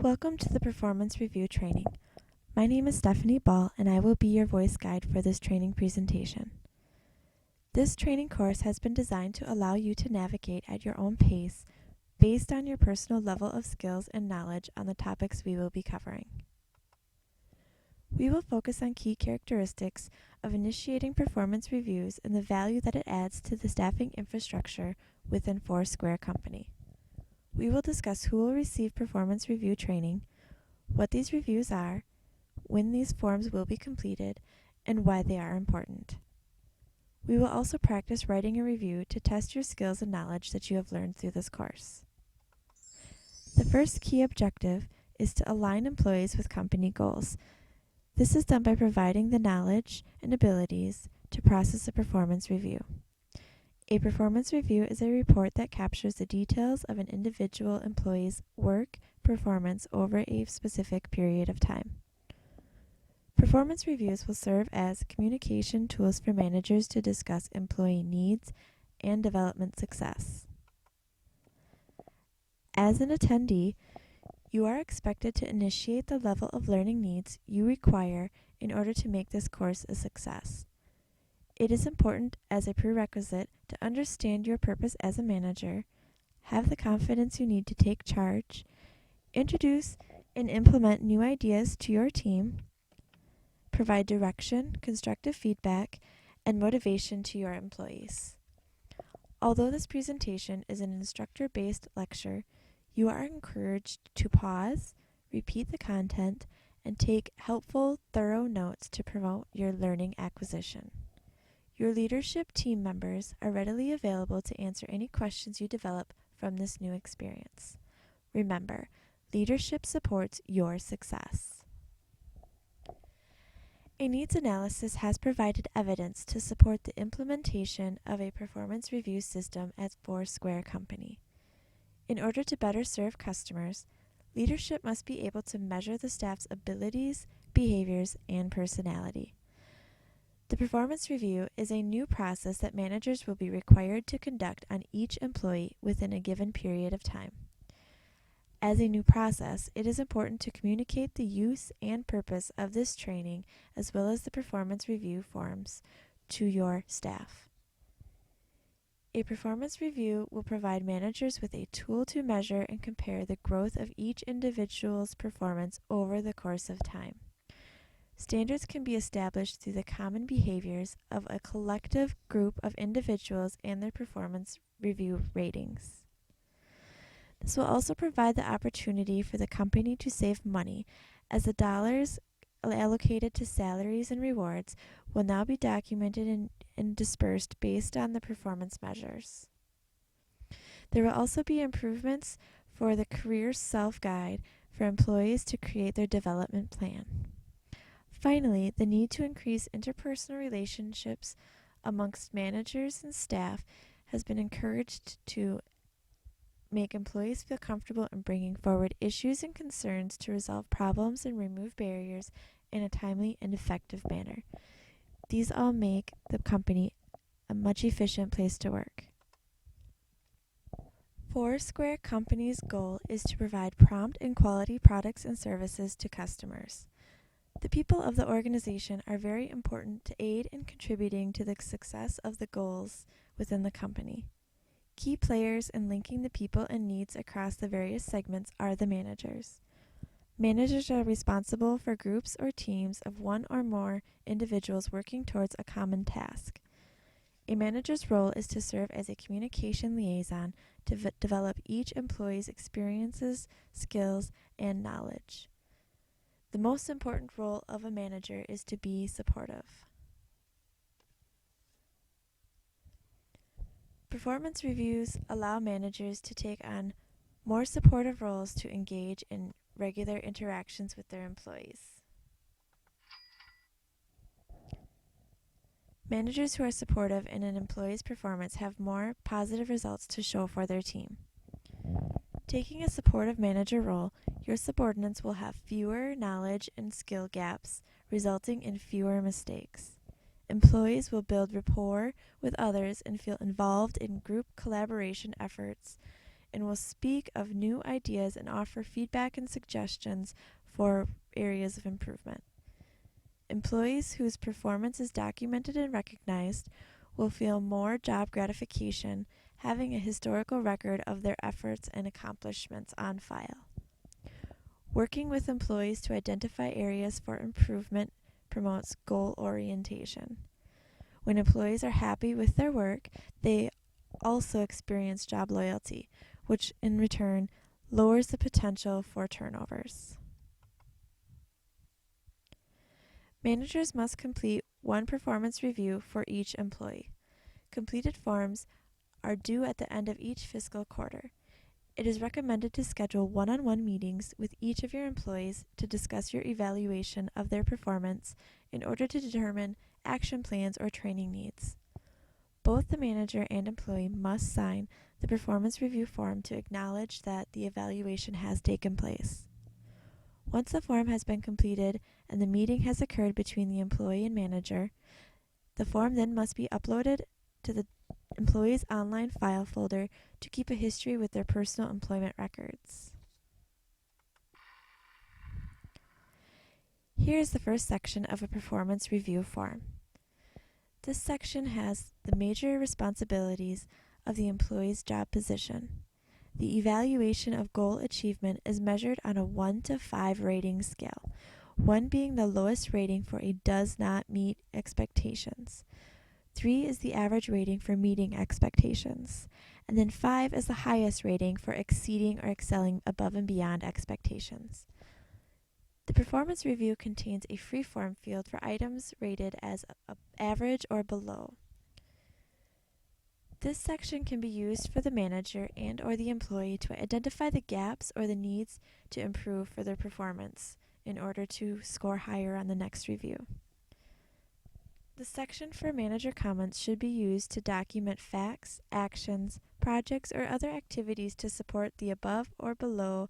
Welcome to the Performance Review Training. My name is Stephanie Ball and I will be your voice guide for this training presentation. This training course has been designed to allow you to navigate at your own pace based on your personal level of skills and knowledge on the topics we will be covering. We will focus on key characteristics of initiating performance reviews and the value that it adds to the staffing infrastructure within Foursquare Company. We will discuss who will receive performance review training, what these reviews are, when these forms will be completed, and why they are important. We will also practice writing a review to test your skills and knowledge that you have learned through this course. The first key objective is to align employees with company goals. This is done by providing the knowledge and abilities to process a performance review. A performance review is a report that captures the details of an individual employee's work performance over a specific period of time. Performance reviews will serve as communication tools for managers to discuss employee needs and development success. As an attendee, you are expected to initiate the level of learning needs you require in order to make this course a success. It is important as a prerequisite to understand your purpose as a manager, have the confidence you need to take charge, introduce and implement new ideas to your team, provide direction, constructive feedback, and motivation to your employees. Although this presentation is an instructor-based lecture, you are encouraged to pause, repeat the content, and take helpful, thorough notes to promote your learning acquisition. Your leadership team members are readily available to answer any questions you develop from this new experience. Remember, leadership supports your success. A needs analysis has provided evidence to support the implementation of a performance review system at Foursquare Company. In order to better serve customers, leadership must be able to measure the staff's abilities, behaviors, and personality. The performance review is a new process that managers will be required to conduct on each employee within a given period of time. As a new process, it is important to communicate the use and purpose of this training as well as the performance review forms to your staff. A performance review will provide managers with a tool to measure and compare the growth of each individual's performance over the course of time. Standards can be established through the common behaviors of a collective group of individuals and their performance review ratings. This will also provide the opportunity for the company to save money, as the dollars allocated to salaries and rewards will now be documented and dispersed based on the performance measures. There will also be improvements for the career self-guide for employees to create their development plan. Finally, the need to increase interpersonal relationships amongst managers and staff has been encouraged to make employees feel comfortable in bringing forward issues and concerns to resolve problems and remove barriers in a timely and effective manner. These all make the company a much efficient place to work. Foursquare Company's goal is to provide prompt and quality products and services to customers. The people of the organization are very important to aid in contributing to the success of the goals within the company. Key players in linking the people and needs across the various segments are the managers. Managers are responsible for groups or teams of one or more individuals working towards a common task. A manager's role is to serve as a communication liaison to develop each employee's experiences, skills, and knowledge. The most important role of a manager is to be supportive. Performance reviews allow managers to take on more supportive roles to engage in regular interactions with their employees. Managers who are supportive in an employee's performance have more positive results to show for their team. Taking a supportive manager role, your subordinates will have fewer knowledge and skill gaps, resulting in fewer mistakes. Employees will build rapport with others and feel involved in group collaboration efforts and will speak of new ideas and offer feedback and suggestions for areas of improvement. Employees whose performance is documented and recognized will feel more job gratification having a historical record of their efforts and accomplishments on file. Working with employees to identify areas for improvement promotes goal orientation. When employees are happy with their work, they also experience job loyalty, which in return lowers the potential for turnovers. Managers must complete one performance review for each employee. Completed forms are due at the end of each fiscal quarter. It is recommended to schedule one-on-one meetings with each of your employees to discuss your evaluation of their performance in order to determine action plans or training needs. Both the manager and employee must sign the performance review form to acknowledge that the evaluation has taken place. Once the form has been completed and the meeting has occurred between the employee and manager, the form then must be uploaded to the employee's online file folder to keep a history with their personal employment records. Here is the first section of a performance review form. This section has the major responsibilities of the employee's job position. The evaluation of goal achievement is measured on a 1 to 5 rating scale, 1 being the lowest rating for a does not meet expectations. 3 is the average rating for meeting expectations, and then 5 is the highest rating for exceeding or excelling above and beyond expectations. The performance review contains a free-form field for items rated as average or below. This section can be used for the manager and or the employee to identify the gaps or the needs to improve for their performance in order to score higher on the next review. The section for manager comments should be used to document facts, actions, projects, or other activities to support the above or below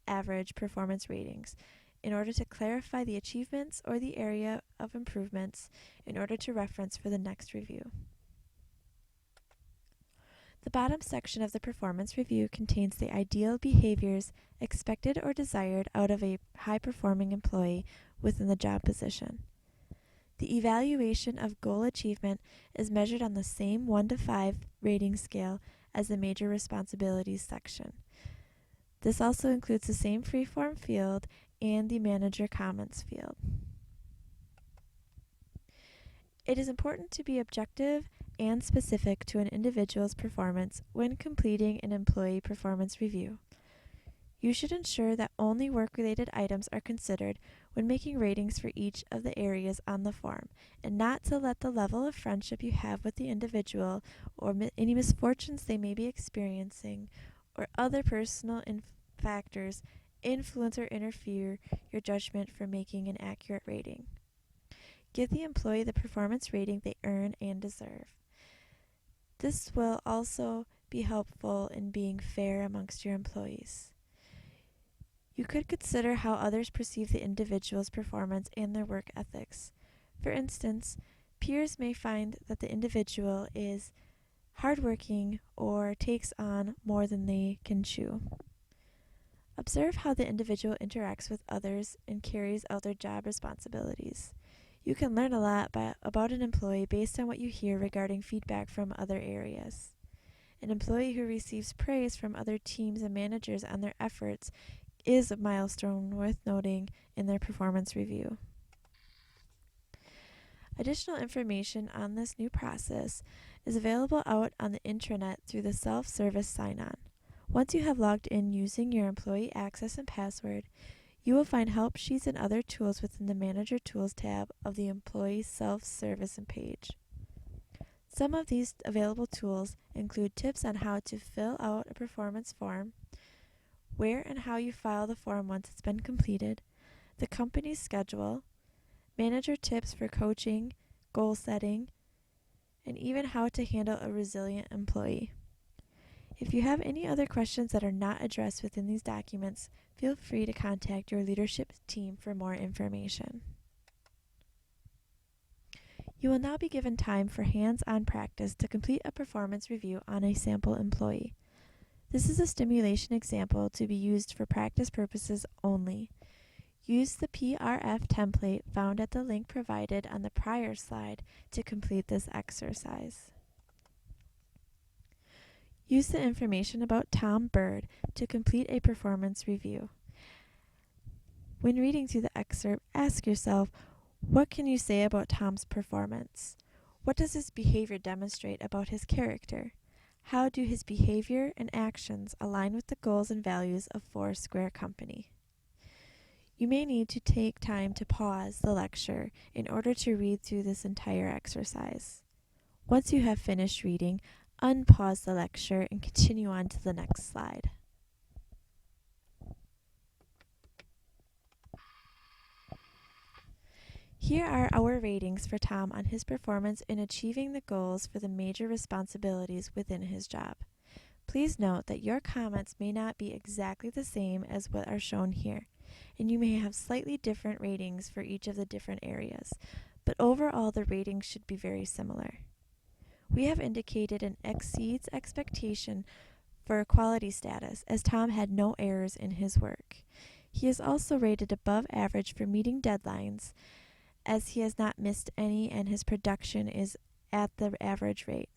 average performance ratings in order to clarify the achievements or the area of improvements in order to reference for the next review. The bottom section of the performance review contains the ideal behaviors expected or desired out of a high-performing employee within the job position. The evaluation of goal achievement is measured on the same 1 to 5 rating scale as the major responsibilities section. This also includes the same free-form field and the manager comments field. It is important to be objective and specific to an individual's performance when completing an employee performance review. You should ensure that only work-related items are considered when making ratings for each of the areas on the form, and not to let the level of friendship you have with the individual or any misfortunes they may be experiencing or other personal factors influence or interfere your judgment for making an accurate rating. Give the employee the performance rating they earn and deserve. This will also be helpful in being fair amongst your employees. You could consider how others perceive the individual's performance and their work ethics. For instance, peers may find that the individual is hardworking or takes on more than they can chew. Observe how the individual interacts with others and carries out their job responsibilities. You can learn a lot about an employee based on what you hear regarding feedback from other areas. An employee who receives praise from other teams and managers on their efforts is a milestone worth noting in their performance review. Additional information on this new process is available out on the intranet through the self-service sign-on. Once you have logged in using your employee access and password, you will find help sheets and other tools within the Manager Tools tab of the Employee Self-Service page. Some of these available tools include tips on how to fill out a performance form, where and how you file the form once it's been completed, the company's schedule, manager tips for coaching, goal setting, and even how to handle a resilient employee. If you have any other questions that are not addressed within these documents, feel free to contact your leadership team for more information. You will now be given time for hands-on practice to complete a performance review on a sample employee. This is a stimulation example to be used for practice purposes only. Use the PRF template found at the link provided on the prior slide to complete this exercise. Use the information about Tom Bird to complete a performance review. When reading through the excerpt, ask yourself, what can you say about Tom's performance? What does his behavior demonstrate about his character? How do his behavior and actions align with the goals and values of Foursquare Company? You may need to take time to pause the lecture in order to read through this entire exercise. Once you have finished reading, unpause the lecture and continue on to the next slide. Here are our ratings for Tom on his performance in achieving the goals for the major responsibilities within his job. Please note that your comments may not be exactly the same as what are shown here, and you may have slightly different ratings for each of the different areas, but overall the ratings should be very similar. We have indicated an exceeds expectation for quality status, as Tom had no errors in his work. He is also rated above average for meeting deadlines, as he has not missed any and his production is at the average rate.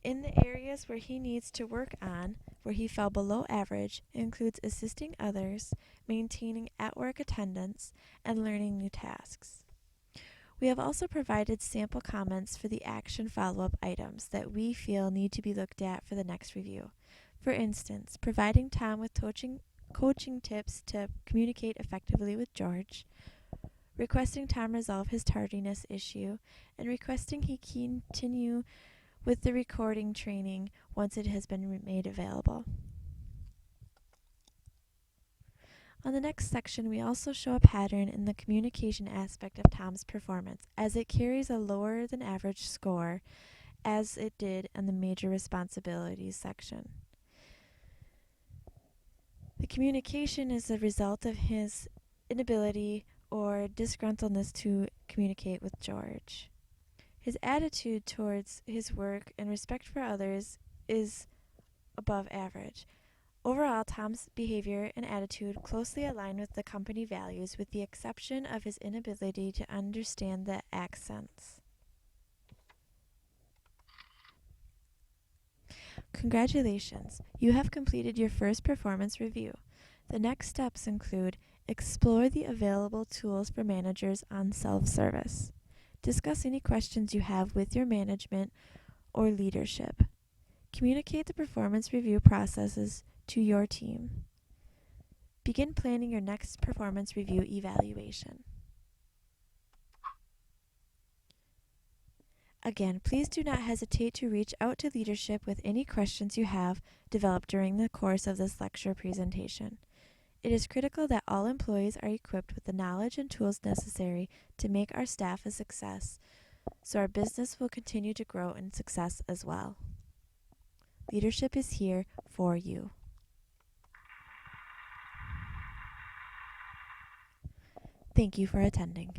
In the areas where he needs to work on, where he fell below average, includes assisting others, maintaining at-work attendance, and learning new tasks. We have also provided sample comments for the action follow-up items that we feel need to be looked at for the next review. For instance, providing Tom with coaching tips to communicate effectively with George, requesting Tom resolve his tardiness issue, and requesting he continue with the recording training once it has been made available. On the next section, we also show a pattern in the communication aspect of Tom's performance, as it carries a lower than average score, as it did in the major responsibilities section. The communication is a result of his inability or disgruntledness to communicate with George. His attitude towards his work and respect for others is above average. Overall, Tom's behavior and attitude closely align with the company values, with the exception of his inability to understand the accents. Congratulations! You have completed your first performance review. The next steps include explore the available tools for managers on self-service. Discuss any questions you have with your management or leadership. Communicate the performance review processes to your team. Begin planning your next performance review evaluation. Again, please do not hesitate to reach out to leadership with any questions you have developed during the course of this lecture presentation. It is critical that all employees are equipped with the knowledge and tools necessary to make our staff a success, so our business will continue to grow in success as well. Leadership is here for you. Thank you for attending.